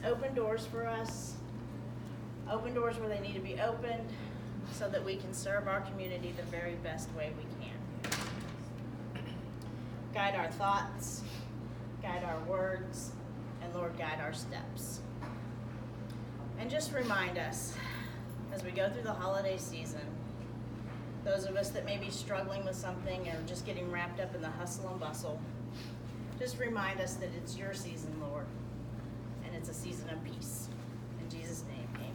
open doors for us, open doors where they need to be opened so that we can serve our community the very best way we can. Guide our thoughts, guide our words, and Lord, guide our steps. And just remind us, as we go through the holiday season, those of us that may be struggling with something or just getting wrapped up in the hustle and bustle, just remind us that it's your season, Lord, and it's a season of peace. In Jesus' name, amen.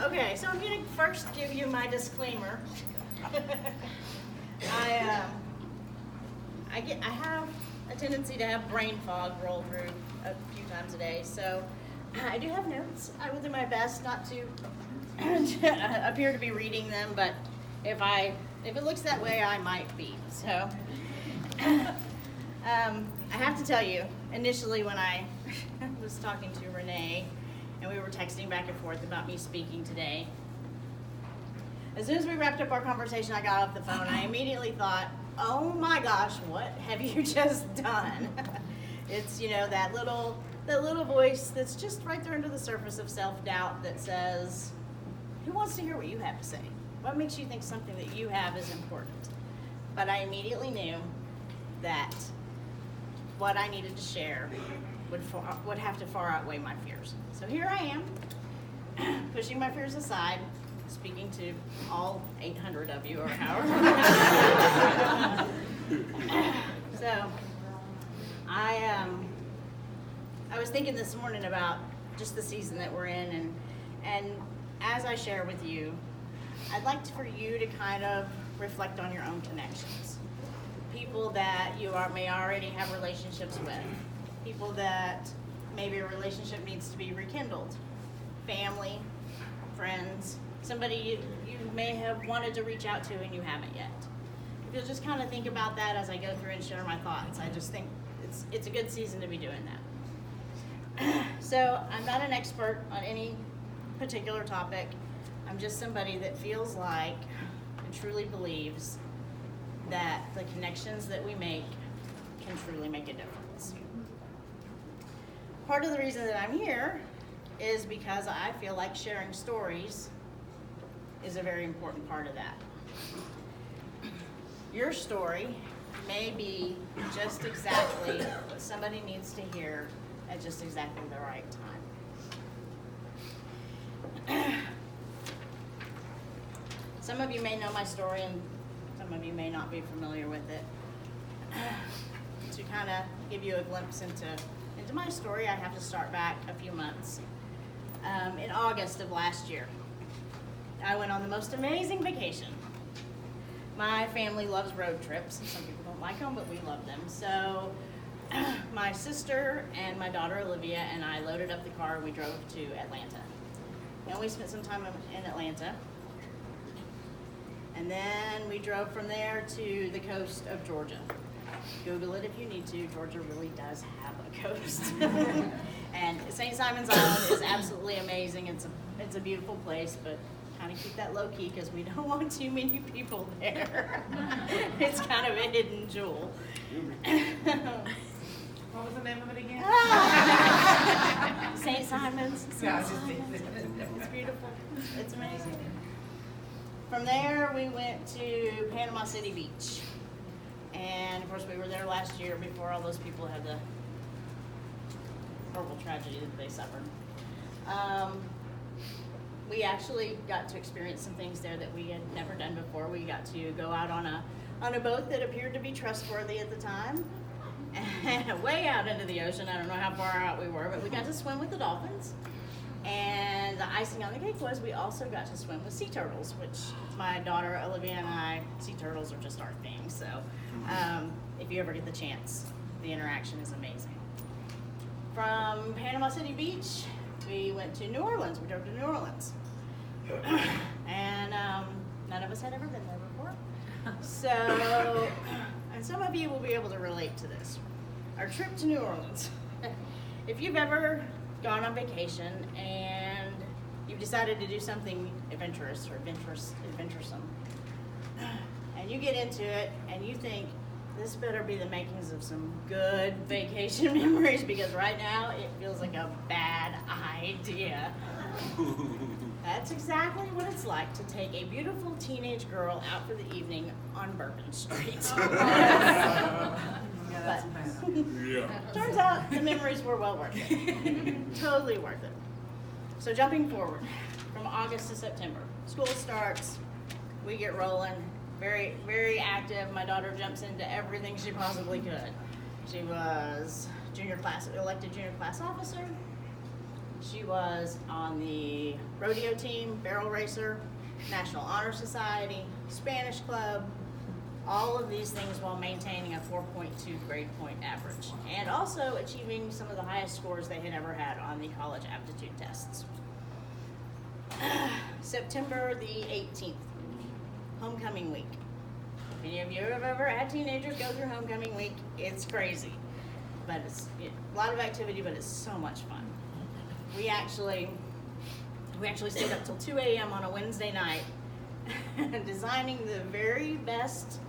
Okay, so I'm going to first give you my disclaimer. I have a tendency to have brain fog roll through a few times a day, so I do have notes. I will do my best not to appear to be reading them, but if it looks that way, I might be. So I have to tell you, initially when I was talking to Renee and we were texting back and forth about me speaking today, as soon as we wrapped up our conversation, I got off the phone. I immediately thought, oh my gosh, what have you just done? It's, that little voice that's just right there under the surface of self-doubt that says, who wants to hear what you have to say? What makes you think something that you have is important? But I immediately knew that what I needed to share would have to far outweigh my fears. So here I am, pushing my fears aside, speaking to all 800 of you or however. So I was thinking this morning about just the season that we're in, and as I share with you, I'd like for you to kind of reflect on your own connections. People that you may already have relationships with, people that maybe a relationship needs to be rekindled, family, friends, somebody you may have wanted to reach out to and you haven't yet. If you'll just kind of think about that as I go through and share my thoughts, I just think it's a good season to be doing that. So I'm not an expert on any particular topic. I'm just somebody that feels like and truly believes that the connections that we make can truly make a difference. Part of the reason that I'm here is because I feel like sharing stories is a very important part of that. Your story may be just exactly what somebody needs to hear at just exactly the right time. Some of you may know my story and some of you may not be familiar with it. To kind of give you a glimpse into my story, I have to start back a few months. In August of last year, I went on the most amazing vacation. My family loves road trips. Some people don't like them, but we love them. So my sister and my daughter Olivia and I loaded up the car and we drove to Atlanta. And we spent some time in Atlanta. And then we drove from there to the coast of Georgia. Google it if you need to. Georgia really does have a coast. And St. Simon's Island is absolutely amazing. It's a beautiful place, but kind of keep that low key because we don't want too many people there. It's kind of a hidden jewel. What was the name of it again? St. Simon's. It's beautiful. It's amazing. From there, we went to Panama City Beach. And of course, we were there last year before all those people had the horrible tragedy that they suffered. We actually got to experience some things there that we had never done before. We got to go out on a boat that appeared to be trustworthy at the time, and way out into the ocean. I don't know how far out we were, but we got to swim with the dolphins. And the icing on the cake was we also got to swim with sea turtles, which my daughter Olivia and I, sea turtles are just our thing. So if you ever get the chance, the interaction is amazing. From Panama City Beach, we went to New Orleans. We drove to New Orleans. And none of us had ever been there before. So, and some of you will be able to relate to this. Our trip to New Orleans. If you've ever gone on vacation and you've decided to do something adventurous or adventuresome, and you get into it and you think, this better be the makings of some good vacation memories, because right now it feels like a bad idea. That's exactly what it's like to take a beautiful teenage girl out for the evening on Bourbon Street. But turns out the memories were well worth it. Totally worth it. So jumping forward from August to September, school starts, we get rolling, very, very active. My daughter jumps into everything she possibly could. She was elected junior class officer. She was on the rodeo team, barrel racer, National Honor Society, Spanish Club, all of these things while maintaining a 4.2 grade point average, and also achieving some of the highest scores they had ever had on the college aptitude tests. September the 18th, homecoming week. If any of you have ever had teenagers go through homecoming week, it's crazy. But it's a lot of activity, but it's so much fun. We actually stayed up till 2 a.m. on a Wednesday night designing the very best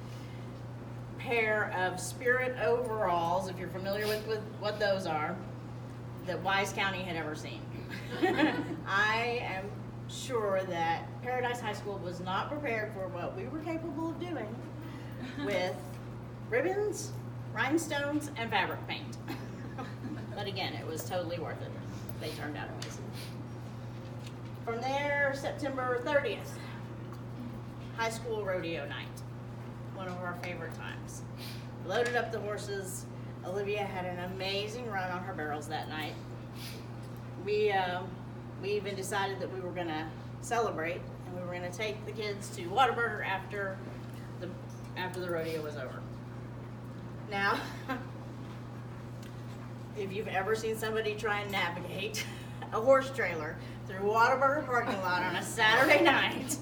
pair of Spirit overalls, if you're familiar with what those are, that Wise County had ever seen. I am sure that Paradise High School was not prepared for what we were capable of doing with ribbons, rhinestones, and fabric paint. But again, it was totally worth it. They turned out amazing. From there, September 30th, high school rodeo night. One of our favorite times. Loaded up the horses. Olivia had an amazing run on her barrels that night. We even decided that we were gonna celebrate, and we were gonna take the kids to Whataburger after the rodeo was over. Now, if you've ever seen somebody try and navigate a horse trailer through Whataburger parking lot on a Saturday night,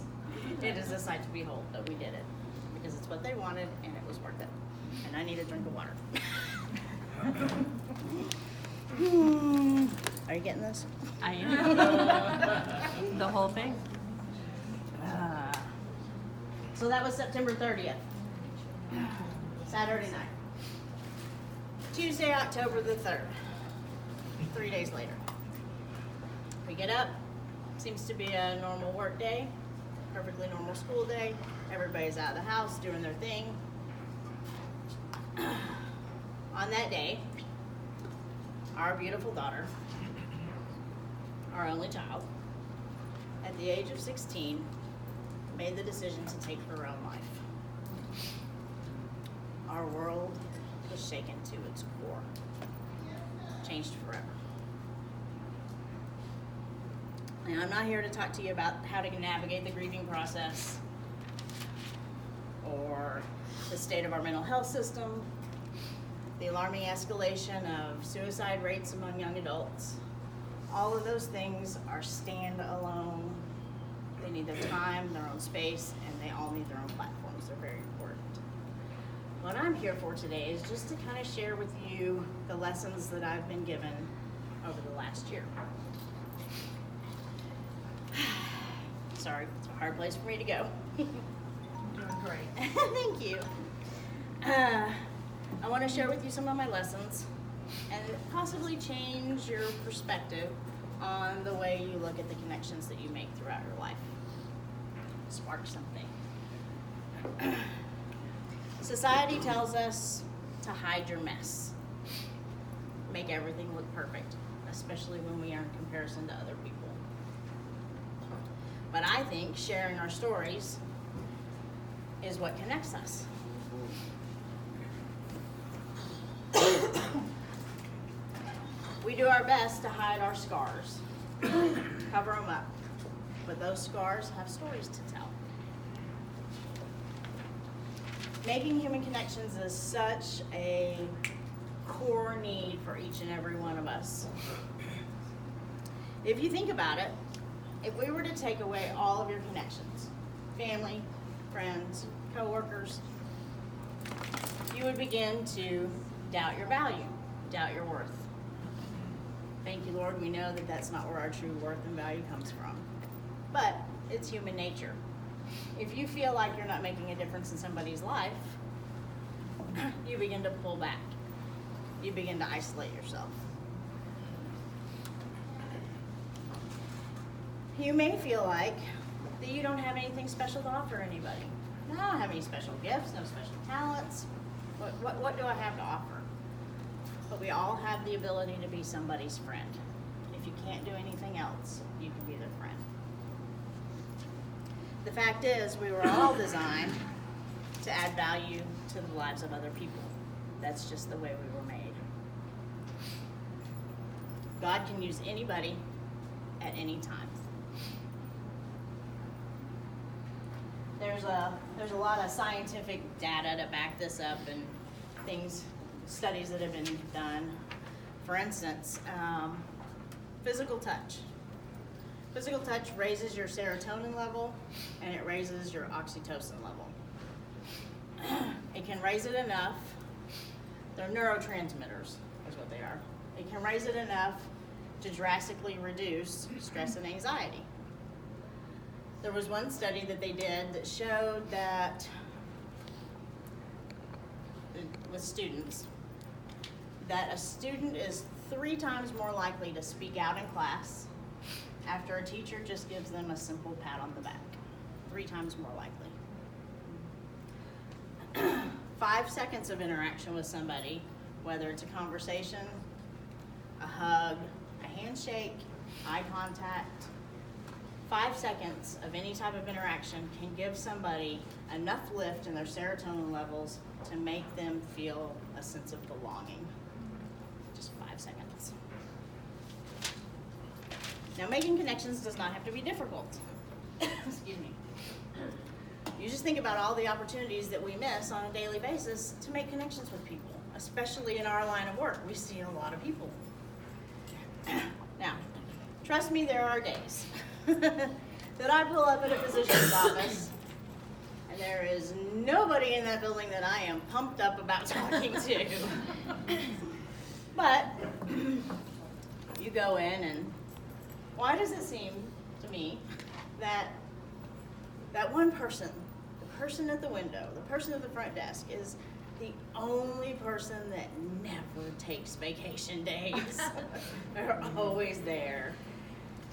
it is a sight to behold, but we did it because it's what they wanted and it was worth it. And I need a drink of water. Are you getting this? I am. The whole thing. So that was September 30th, Saturday night. Tuesday, October the 3rd, 3 days later. We get up, seems to be a normal work day, perfectly normal school day. Everybody's out of the house doing their thing. On that day, our beautiful daughter, our only child, at the age of 16, made the decision to take her own life. Our world was shaken to its core, changed forever. Now, I'm not here to talk to you about how to navigate the grieving process or the state of our mental health system, the alarming escalation of suicide rates among young adults. All of those things are standalone. They need their time, their own space, and they all need their own platforms. They're very important. What I'm here for today is just to kind of share with you the lessons that I've been given over the last year. Sorry, it's a hard place for me to go. You're doing great. Thank you. I want to share with you some of my lessons and possibly change your perspective on the way you look at the connections that you make throughout your life. Spark something. Society tells us to hide your mess. Make everything look perfect, especially when we are in comparison to other people. But I think sharing our stories is what connects us. We do our best to hide our scars, cover them up, but those scars have stories to tell. Making human connections is such a core need for each and every one of us. If you think about it, if we were to take away all of your connections, family, friends, coworkers, you would begin to doubt your value, doubt your worth. Thank you, Lord, we know that that's not where our true worth and value comes from. But it's human nature. If you feel like you're not making a difference in somebody's life, you begin to pull back. You begin to isolate yourself. You may feel like that you don't have anything special to offer anybody. I don't have any special gifts, no special talents. What do I have to offer? But we all have the ability to be somebody's friend. If you can't do anything else, you can be their friend. The fact is, we were all designed to add value to the lives of other people. That's just the way we were made. God can use anybody at any time. There's a lot of scientific data to back this up and studies that have been done. For instance, physical touch. Physical touch raises your serotonin level and it raises your oxytocin level. It can raise it enough. They're neurotransmitters, is what they are. It can raise it enough to drastically reduce stress and anxiety. There was one study that they did that showed that with students, that a student is 3 times more likely to speak out in class after a teacher just gives them a simple pat on the back. 3 times more likely. 5 seconds of interaction with somebody, whether it's a conversation, a hug, a handshake, eye contact, 5 seconds of any type of interaction can give somebody enough lift in their serotonin levels to make them feel a sense of belonging. Just 5 seconds. Now, making connections does not have to be difficult. Excuse me. You just think about all the opportunities that we miss on a daily basis to make connections with people, especially in our line of work. We see a lot of people. Now, trust me, there are days that I pull up at a physician's office and there is nobody in that building that I am pumped up about talking to. But you go in, and why does it seem to me that that one person, the person at the window, the person at the front desk, is the only person that never takes vacation days? They're always there.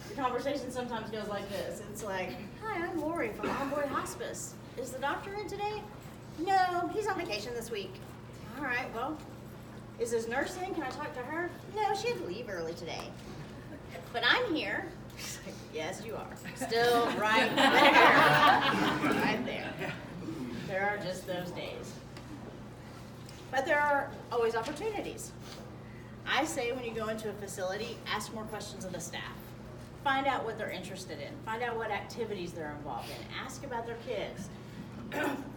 The conversation sometimes goes like this. It's like, hi, I'm Lori from Onboard Hospice. Is the doctor in today? No, he's on vacation this week. All right, well, is his nurse in? Can I talk to her? No, she had to leave early today. But I'm here. Yes, you are. Still right there. Right there. There are just those days. But there are always opportunities. I say when you go into a facility, ask more questions of the staff. Find out what they're interested in. Find out what activities they're involved in. Ask about their kids.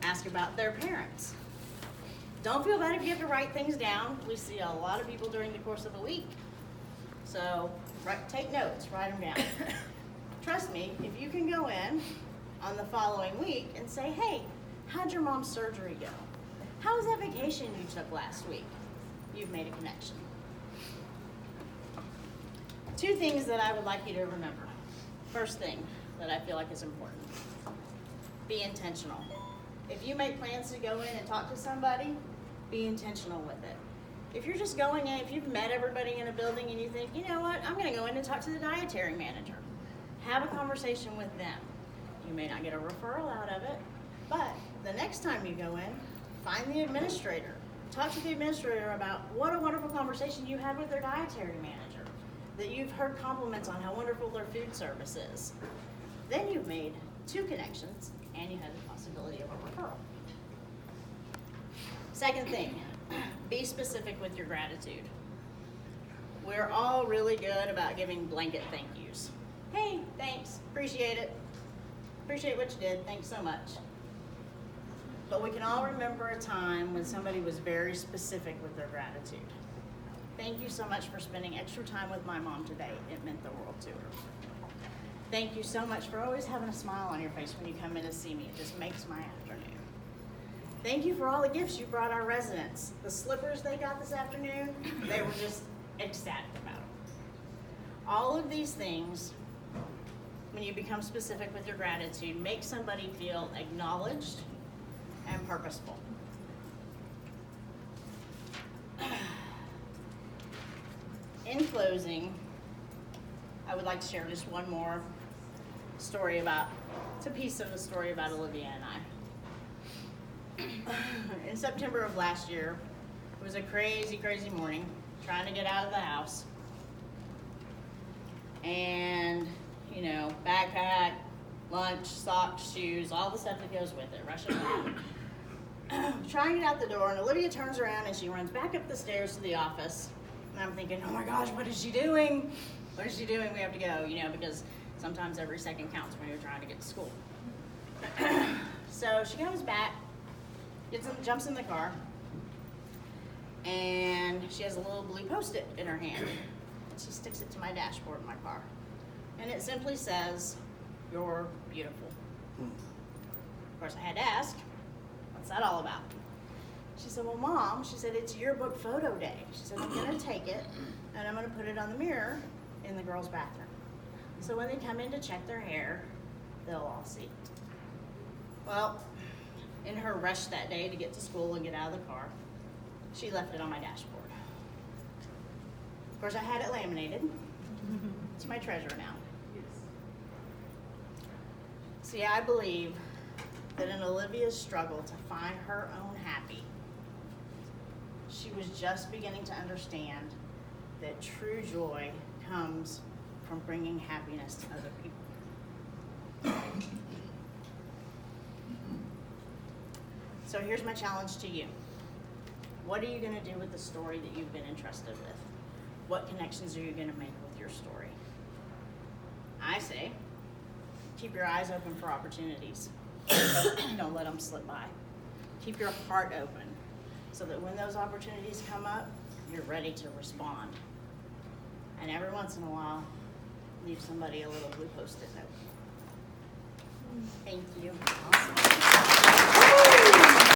Ask about their parents. Don't feel bad if you have to write things down. We see a lot of people during the course of a week. So take notes, write them down. Trust me, if you can go in on the following week and say, hey, how'd your mom's surgery go? How was that vacation you took last week? You've made a connection. 2 things that I would like you to remember. First thing that I feel like is important. Be intentional. If you make plans to go in and talk to somebody, be intentional with it. If you're just going in, if you've met everybody in a building and you think, you know what, I'm going to go in and talk to the dietary manager. Have a conversation with them. You may not get a referral out of it, but the next time you go in, find the administrator. Talk to the administrator about what a wonderful conversation you had with their dietary manager, that you've heard compliments on how wonderful their food service is. Then you've made 2 connections and you have the possibility of a referral. Second thing, be specific with your gratitude. We're all really good about giving blanket thank yous. Hey, thanks, appreciate it. Appreciate what you did, thanks so much. But we can all remember a time when somebody was very specific with their gratitude. Thank you so much for spending extra time with my mom today. It meant the world to her. Thank you so much for always having a smile on your face when you come in to see me. It just makes my afternoon. Thank you for all the gifts you brought our residents. The slippers they got this afternoon, they were just ecstatic about them. All of these things, when you become specific with your gratitude, make somebody feel acknowledged and purposeful. in closing, I would like to share just one more story it's a piece of the story about Olivia and I. In September of last year, it was a crazy, crazy morning, trying to get out of the house. And, you know, backpack, lunch, socks, shoes, all the stuff that goes with it, rushing around. Trying to get out the door, and Olivia turns around and she runs back up the stairs to the office. And I'm thinking, oh my gosh, what is she doing? What is she doing? We have to go, you know, because sometimes every second counts when you're trying to get to school. So she comes back, jumps in the car, and she has a little blue Post-it in her hand. And she sticks it to my dashboard in my car. And it simply says, "You're beautiful." Of course, I had to ask, what's that all about? She said, well, Mom, she said, it's yearbook photo day. She said, I'm gonna take it and I'm gonna put it on the mirror in the girls' bathroom. So when they come in to check their hair, they'll all see. Well, in her rush that day to get to school and get out of the car, she left it on my dashboard. Of course, I had it laminated. It's my treasure now. See, I believe that in Olivia's struggle to find her own happy, she was just beginning to understand that true joy comes from bringing happiness to other people. So here's my challenge to you. What are you going to do with the story that you've been entrusted with? What connections are you going to make with your story? I say, keep your eyes open for opportunities. Don't let them slip by. Keep your heart open so that when those opportunities come up, you're ready to respond. And every once in a while, leave somebody a little blue Post-it note. Thank you.